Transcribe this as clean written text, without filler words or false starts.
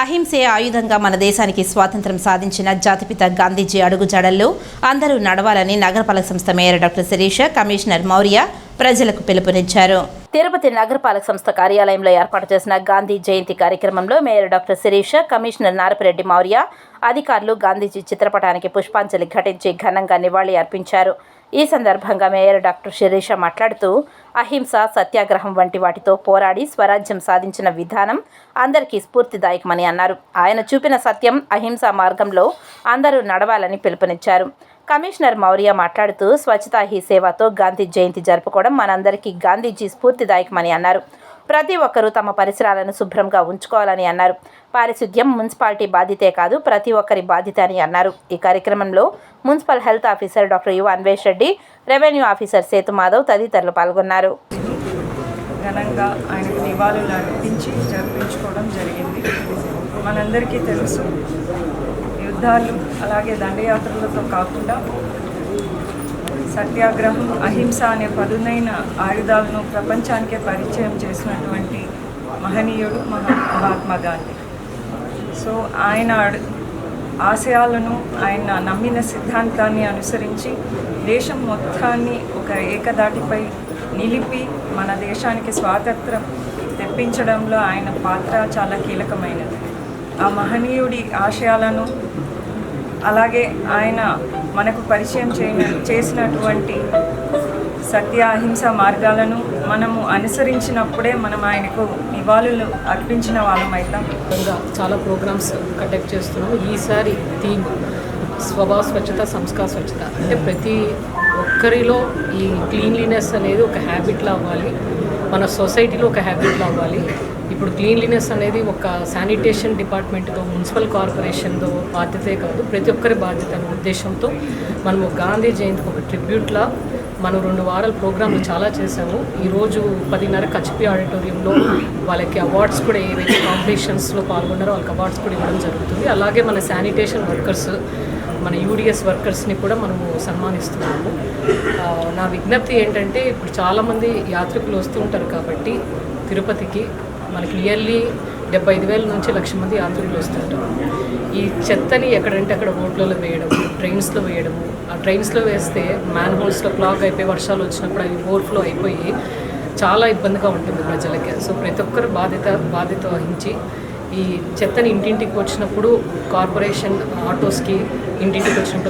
అహింసే ఆయుధంగా మన దేశానికి స్వాతంత్ర్యం సాధించిన జాతిపిత గాంధీజీ అడుగుజాడల్లో అందరూ నడవాలని నగరపాలక సంస్థ mayor doctor Sirisha, commissioner Mourya ప్రజలకు పిలుపునిచ్చారు. తిరుపతి నగరపాలక సంస్థ కార్యాలయంలో ఏర్పాటు చేసిన గాంధీ జయంతి కార్యక్రమంలో mayor doctor Sirisha, commissioner Narapireddy Mourya అధికారులు గాంధీజీ చిత్రపటానికి పుష్పాంజలి ఘటించి ఘనంగా నివాళి అర్పించారు. ఈ సందర్భంగా మేయర్ డాక్టర్ శిరీష మాట్లాడుతూ, అహింస, సత్యాగ్రహం వంటి వాటితో పోరాడి స్వరాజ్యం సాధించిన విధానం అందరికీ స్ఫూర్తిదాయకమని అన్నారు. ఆయన చూపిన సత్యం, అహింస మార్గంలో అందరూ నడవాలని పిలుపునిచ్చారు. కమిషనర్ మౌర్య మాట్లాడుతూ, స్వచ్ఛతా హీ సేవతో గాంధీ జయంతి జరుపుకోవడం మనందరికీ గాంధీజీ స్ఫూర్తిదాయకమని అన్నారు. ప్రతి ఒక్కరూ తమ పరిసరాలను శుభ్రంగా ఉంచుకోవాలని అన్నారు. పారిశుద్ధ్యం మున్సిపాలిటీ బాధ్యతే కాదు, ప్రతి ఒక్కరి బాధ్యత అని అన్నారు. ఈ కార్యక్రమంలో మున్సిపల్ హెల్త్ ఆఫీసర్ డాక్టర్ యువ అన్వేష్ రెడ్డి, రెవెన్యూ ఆఫీసర్ సేతు మాధవ్ తదితరులు పాల్గొన్నారు. ఘనంగా ఆయనకు నివాళులు అర్పించి జరిపించుకోవడం జరిగింది. మనందరికీ తెలుసు, యుద్ధాలు అలాగే దండయాత్రలతో కాకుండా సత్యాగ్రహం, అహింస అనే పదునైన ఆయుధాలను ప్రపంచానికే పరిచయం చేసినటువంటి మహనీయుడు మహాత్మా గాంధీ. సో ఆయన ఆశయాలను, ఆయన నమ్మిన సిద్ధాంతాన్ని అనుసరించి దేశం మొత్తాన్ని ఒక ఏకదాటిపై నిలిపి మన దేశానికి స్వాతంత్రం తెప్పించడంలో ఆయన పాత్ర చాలా కీలకమైనది. ఆ మహనీయుడి ఆశయాలను అలాగే ఆయన మనకు పరిచయం చేసినటువంటి సత్య, అహింస మార్గాలను మనము అనుసరించినప్పుడే మనం ఆయనకు నివాళులు అర్పించిన వాళ్ళమైతాం. చాలా ప్రోగ్రామ్స్ కండక్ట్ చేస్తున్నాము. ఈసారి థీమ్ స్వచ్ఛత, సంస్కార స్వచ్ఛత. అంటే ప్రతి ఒక్కరిలో ఈ క్లీన్లీనెస్ అనేది ఒక హ్యాబిట్లో అవ్వాలి, మన సొసైటీలో ఒక హ్యాబిట్లో అవ్వాలి. ఇప్పుడు క్లీన్లీనెస్ అనేది ఒక శానిటేషన్ డిపార్ట్మెంట్తో, మున్సిపల్ కార్పొరేషన్తో బాధ్యతే కాదు, ప్రతి ఒక్కరి బాధ్యత అనే ఉద్దేశంతో మనము గాంధీ జయంతికి ఒక ట్రిబ్యూట్లా మనం 2 వారాల ప్రోగ్రాంలు చాలా చేశాము. ఈరోజు 10:30 హెచ్పి ఆడిటోరియంలో వాళ్ళకి అవార్డ్స్ కూడా, ఏవైతే కాంపిటీషన్స్లో పాల్గొన్నారో వాళ్ళకి అవార్డ్స్ కూడా ఇవ్వడం జరుగుతుంది. అలాగే మన శానిటేషన్ వర్కర్స్, మన యూడిఎస్ వర్కర్స్ని కూడా మనము సన్మానిస్తున్నాము. నా విజ్ఞప్తి ఏంటంటే, ఇప్పుడు చాలామంది యాత్రికులు వస్తూ ఉంటారు కాబట్టి తిరుపతికి మనకి నియర్లీ 75,000 నుంచి 1,00,000 మంది యాత్రికులు వస్తుంటారు. ఈ చెత్తని ఎక్కడంటే అక్కడ రోడ్లలో వేయడము, ట్రైన్స్లో వేయడము. ఆ ట్రైన్స్లో వేస్తే మ్యాన్ హోల్స్లో క్లాగ్ అయిపోయి వర్షాలు వచ్చినప్పుడు అవి ఓవర్ఫ్లో అయిపోయి చాలా ఇబ్బందిగా ఉంటుంది ప్రజలకి. సో ప్రతి ఒక్కరు బాధ్యత వహించి ఈ చెత్తని ఇంటింటికి వచ్చినప్పుడు కార్పొరేషన్ ఆటోస్కి ఇంటింటికి వచ్చినప్పుడు